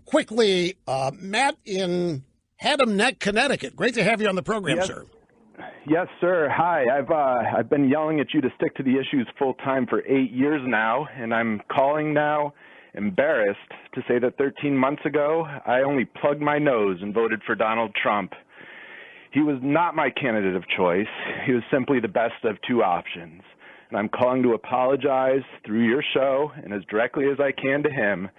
quickly, Matt in Haddam Neck, Connecticut. Great to have you on the program, Yes. sir. Yes, sir. Hi. I've been yelling at you to stick to the issues full time for 8 years now, and I'm calling now embarrassed to say that 13 months ago, I only plugged my nose and voted for Donald Trump. He was not my candidate of choice. He was simply the best of two options. And I'm calling to apologize through your show and as directly as I can to him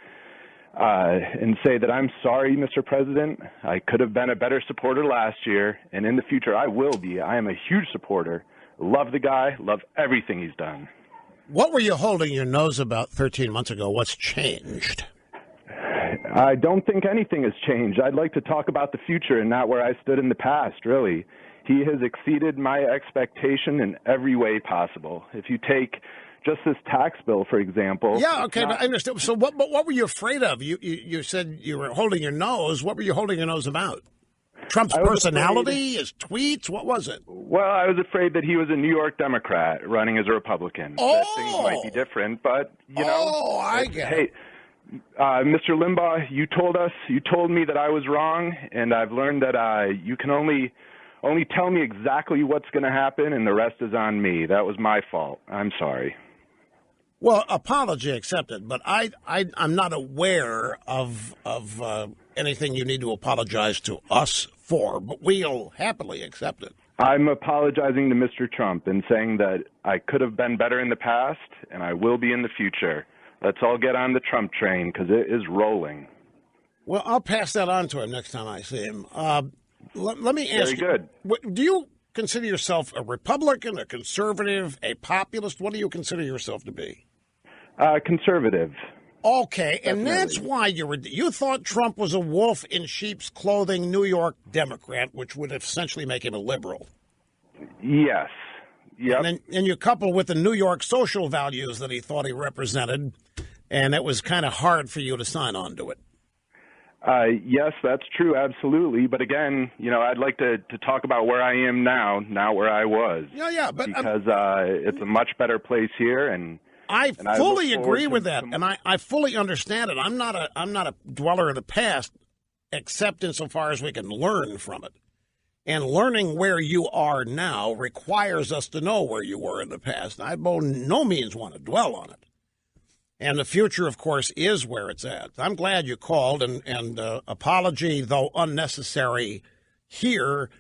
and say that I'm sorry, Mr. President. I could have been a better supporter last year, and in the future I will be. I am a huge supporter. Love the guy. Love everything he's done. What were you holding your nose about 13 months ago? What's changed? I don't think anything has changed. I'd like to talk about the future and not where I stood in the past, really. He has exceeded my expectation in every way possible. If you take just this tax bill, for example. Yeah, okay, but I understand. So what were you afraid of? You said you were holding your nose. What were you holding your nose about? Trump's personality, his tweets? What was it? Well, I was afraid that he was a New York Democrat running as a Republican. Oh! That things might be different, but, you know. Oh, I get it. Hey, Mr. Limbaugh, you told me that I was wrong, and I've learned that you can only tell me exactly what's going to happen, and the rest is on me. That was my fault. I'm sorry. Well, apology accepted, but I'm not aware of anything you need to apologize to us for, but we'll happily accept it. I'm apologizing to Mr. Trump and saying that I could have been better in the past, and I will be in the future. Let's all get on the Trump train, because it is rolling. Well, I'll pass that on to him next time I see him. Let me ask Very good. Do you consider yourself a Republican, a conservative, a populist? What do you consider yourself to be? Conservative. Okay, Definitely. And that's why you thought Trump was a wolf in sheep's clothing New York Democrat, which would essentially make him a liberal. Yes. Yep. And you couple with the New York social values that he thought he represented, and it was kind of hard for you to sign on to it. Yes, that's true, absolutely. But again, I'd like to talk about where I am now, not where I was. Yeah, but because it's a much better place here, and I fully agree with that, and I fully understand it. I'm not a dweller of the past, except insofar as we can learn from it. And learning where you are now requires us to know where you were in the past. I by no means want to dwell on it. And the future, of course, is where it's at. I'm glad you called, and apology, though unnecessary here,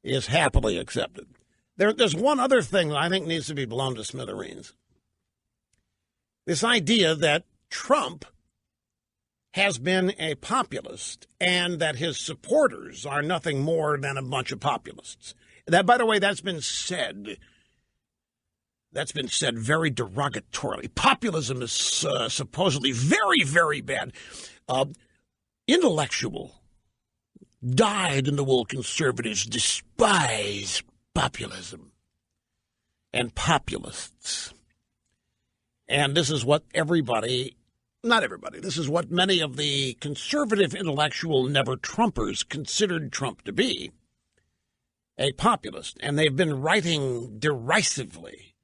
is happily accepted. There's one other thing that I think needs to be blown to smithereens. This idea that Trump has been a populist and that his supporters are nothing more than a bunch of populists. That, by the way, that's been said very derogatorily. Populism is supposedly very, very bad. Intellectual, dyed-in-the-wool conservatives despise populism and populists. And this is what not everybody, this is what many of the conservative intellectual never-Trumpers considered Trump to be, a populist. And they've been writing derisively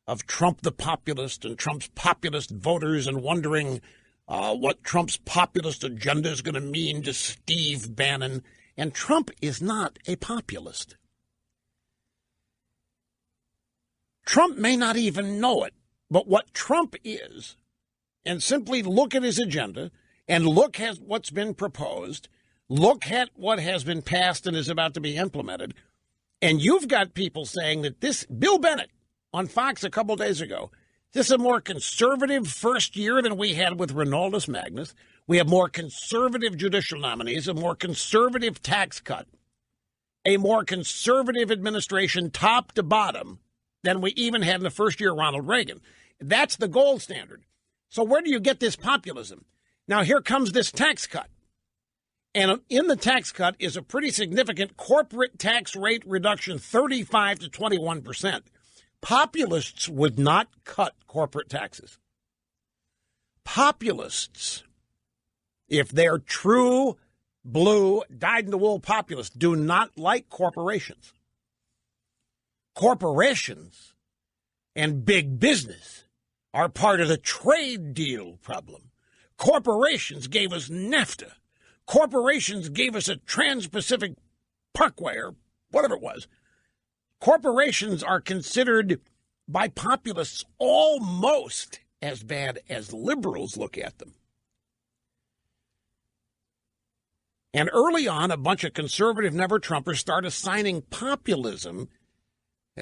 of Trump the populist and Trump's populist voters and wondering what Trump's populist agenda is going to mean to Steve Bannon. And Trump is not a populist. Trump may not even know it, but what Trump is, and simply look at his agenda and look at what's been proposed, look at what has been passed and is about to be implemented, and you've got people saying that this, Bill Bennett on Fox a couple days ago, this is a more conservative first year than we had with Ronaldus Magnus. We have more conservative judicial nominees, a more conservative tax cut, a more conservative administration top to bottom than we even had in the first year of Ronald Reagan. That's the gold standard. So where do you get this populism? Now, here comes this tax cut. And in the tax cut is a pretty significant corporate tax rate reduction, 35 to 21%. Populists would not cut corporate taxes. Populists, if they're true, blue, dyed-in-the-wool populists, do not like corporations. Corporations and big business are part of the trade deal problem. Corporations gave us NAFTA. corporations gave us a Trans-Pacific Parkway or whatever it was. Corporations are considered by populists almost as bad as liberals look at them. And early on, a bunch of conservative never-Trumpers started assigning populism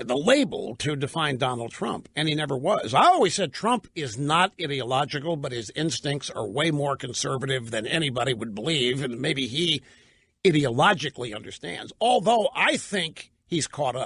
the label to define Donald Trump, and he never was. I always said Trump is not ideological, but his instincts are way more conservative than anybody would believe, and maybe he ideologically understands, although I think he's caught up.